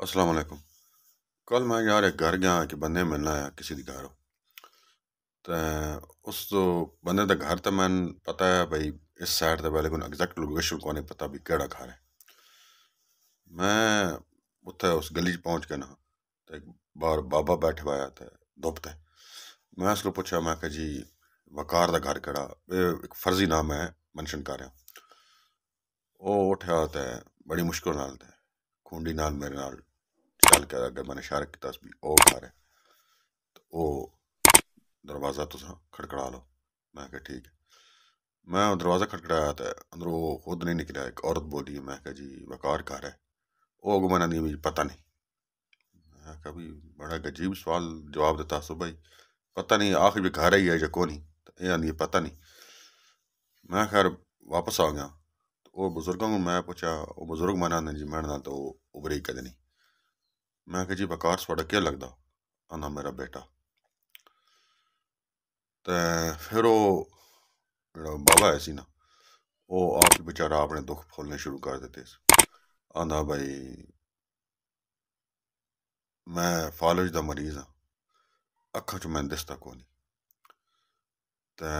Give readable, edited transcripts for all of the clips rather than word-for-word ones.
अस्सलाम वालेकुम। कल मैं यार एक घर गया कि बंदे मिलना है किसी दी घर ते उस तो बंदे दा घर ते मैन पता है भाई इस साइड ते पहले कोई एग्जैक्ट लोकेशन को नहीं पता भी केड़ा घर है। मैं उत्थे उस गली च पहुंच के ना ते एक बाहर बाबा बैठे हुआ ते धुप ते मैं उसको पूछा मैं कि जी वकार दा घर केड़ा एक फर्जी नाम है मेंशन कर रहा। वो उठा ते बड़ी मुश्किल नाल ते खूंडी नाल मेरे नाल चल के अगर मैंने इशारा किया भी ओ घर है तो ओ दरवाज़ा तुसा खड़खड़ा लो। मैं कहा ठीक है। मैं दरवाज़ा खड़खड़ाया तो अंदरों खुद नहीं निकला। एक औरत बोली। मैं कहा जी वकार घर है। वो अगो मैंने नहीं पता नहीं। मैं कहा भी बड़ा अजीब सवाल जवाब देता सो भाई पता नहीं आखिर भी घर ही है या को नहीं तो ये आंदी पता नहीं। मैं खैर वापस आ गया तो वो बुजुर्गों को मैं पूछा। वो बुजुर्ग मना ने जी मैं ना तो उभरी कद नहीं। मैं कहा जी वकार थोड़ा क्या लगता आना मेरा बेटा। तो फिर वो जेड़ा बाबा है सी ना वो आप ही बेचारा अपने दुख फुलने शुरू कर देते। आंदा भाई मैं फालज दा मरीज हाँ अखा चो मैं दिसता को नहीं ते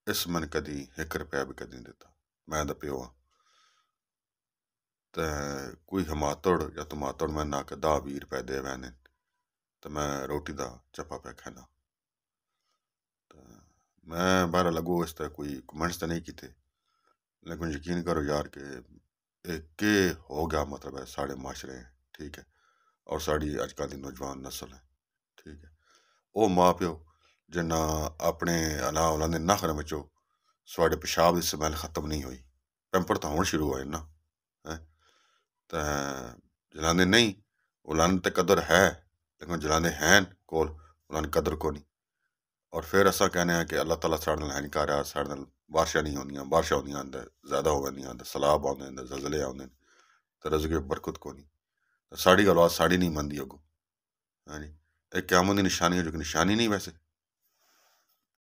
इस मन कदी 1 रुपया भी कदी नहीं दिता। मैं दा प्यो हाँ ते कोई हमातड़ या तुमातड़ मैं ना के 10-20 रुपए दे वैने ते मैं रोटी दा चप्पा पे खाना। ते मैं बाहर लगो इस तरह कोई कमेंट्स तो नहीं किते लेकिन यकीन करो यार के के हो गया मतलब है साढ़े माशरे ठीक है और साड़ी अजकल की नौजवान नस्ल है ठीक है। ਉਹ ਮਾਂ ਪਿਓ ਜਿੰਨਾ ਆਪਣੇ ਅਲਾ ਉਹਨਾਂ ਦੇ ਨਖਰ ਵਿੱਚੋਂ ਤੁਹਾਡੇ ਪਿਸ਼ਾਬ ਦੀ ਸਮੈਲ ਖਤਮ ਨਹੀਂ ਹੋਈ। ਪੈਂਪਰ ਤਾਂ ਹੁਣ ਸ਼ੁਰੂ ਹੋਏ ਨਾ ਹੈ ਤਾਂ ਜਲਾਂਦੇ ਨਹੀਂ ਉਹਨਾਂ ਤੇ ਕਦਰ ਹੈ ਲੇਕਿन ਜਲਾਂਦੇ हैं ਕੋਲ ਉਹਨਾਂ ਦੀ ਕਦਰ ਕੋ ਨਹੀਂ। और फिर असा कहने हैं कि अल्लाह ताला साढ़े नाल है नहीं कर रहा साढ़े नाल बारिशां नहीं होंदियां बारिशां होंदियां अंदर ज़्यादा हो गंदियां अंदर सैलाब आउंदे अंदर ज़लज़ले आउंदे ते रज़क़ बरकत को नहीं साड़ी गल साड़ी नहीं मनदी अगो है नी एक क़यामत दी निशानी है जो कि निशानी नहीं वैसे